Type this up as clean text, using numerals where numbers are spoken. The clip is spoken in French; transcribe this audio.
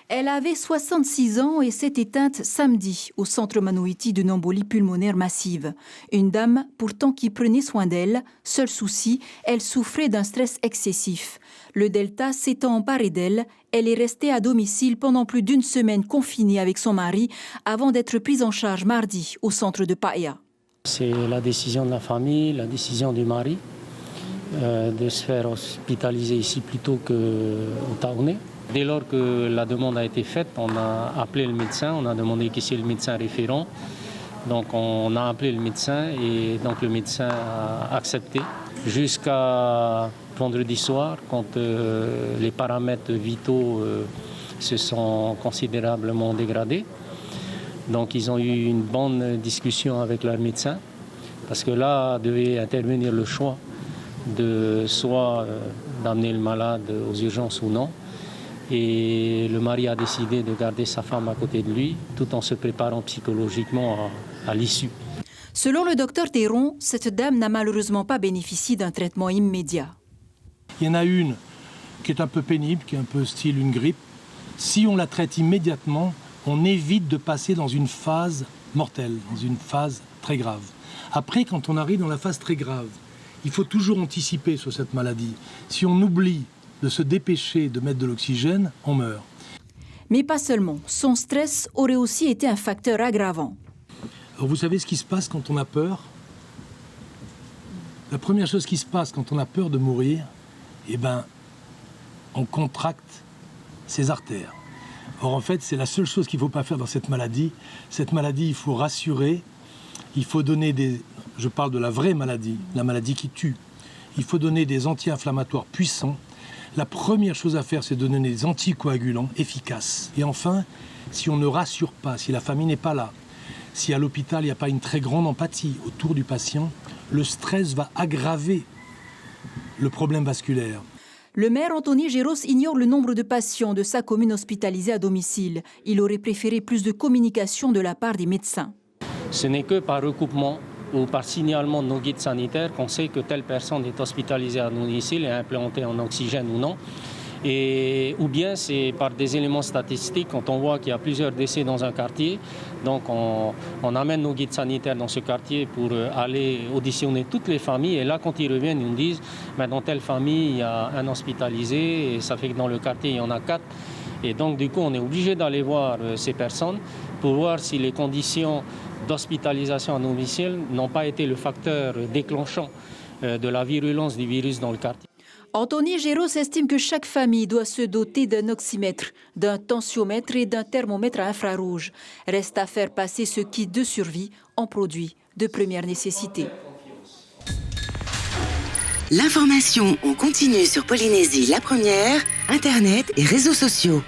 Elle avait 66 ans et s'est éteinte samedi au centre Manouiti d'une embolie pulmonaire massive. Une dame pourtant qui prenait soin d'elle. Seul souci, elle souffrait d'un stress excessif. Le delta s'étant emparé d'elle, elle est restée à domicile pendant plus d'une semaine confinée avec son mari avant d'être prise en charge mardi au centre de Paia. C'est la décision de la famille, la décision du mari de se faire hospitaliser ici plutôt qu'au Taounais. Dès lors que la demande a été faite, on a appelé le médecin, on a demandé qui c'est le médecin référent. Donc on a appelé le médecin et donc le médecin a accepté. Jusqu'à vendredi soir, quand les paramètres vitaux se sont considérablement dégradés. Donc ils ont eu une bonne discussion avec leur médecin, parce que là devait intervenir le choix de soit d'amener le malade aux urgences ou non. Et le mari a décidé de garder sa femme à côté de lui, tout en se préparant psychologiquement à l'issue. Selon le docteur Théron, cette dame n'a malheureusement pas bénéficié d'un traitement immédiat. Il y en a une qui est un peu pénible, qui est un peu style une grippe. Si on la traite immédiatement, on évite de passer dans une phase mortelle, dans une phase très grave. Après, quand on arrive dans la phase très grave, il faut toujours anticiper sur cette maladie. Si on oublie de se dépêcher de mettre de l'oxygène, on meurt. Mais pas seulement. Son stress aurait aussi été un facteur aggravant. Alors vous savez ce qui se passe quand on a peur? La première chose qui se passe quand on a peur de mourir, on contracte ses artères. Or en fait, c'est la seule chose qu'il ne faut pas faire dans cette maladie. Cette maladie, il faut rassurer, il faut donner des... Je parle de la vraie maladie, la maladie qui tue. Il faut donner des anti-inflammatoires puissants. La première chose à faire, c'est de donner des anticoagulants efficaces. Et enfin, si on ne rassure pas, si la famille n'est pas là, si à l'hôpital, il n'y a pas une très grande empathie autour du patient, le stress va aggraver le problème vasculaire. Le maire Anthony Géros ignore le nombre de patients de sa commune hospitalisés à domicile. Il aurait préféré plus de communication de la part des médecins. Ce n'est que par recoupement ou par signalement de nos guides sanitaires qu'on sait que telle personne est hospitalisée à domicile et implantée en oxygène ou non. Ou bien c'est par des éléments statistiques, quand on voit qu'il y a plusieurs décès dans un quartier, donc on amène nos guides sanitaires dans ce quartier pour aller auditionner toutes les familles. Et là, quand ils reviennent, ils nous disent dans telle famille, il y a un hospitalisé, et ça fait que dans le quartier, il y en a 4. Et donc, du coup, on est obligé d'aller voir ces personnes pour voir si les conditions d'hospitalisation à domicile n'ont pas été le facteur déclenchant de la virulence du virus dans le quartier. Anthony Géros estime que chaque famille doit se doter d'un oxymètre, d'un tensiomètre et d'un thermomètre à infrarouge. Reste à faire passer ce kit de survie en produit de première nécessité. L'information en continu sur Polynésie la première, Internet et réseaux sociaux.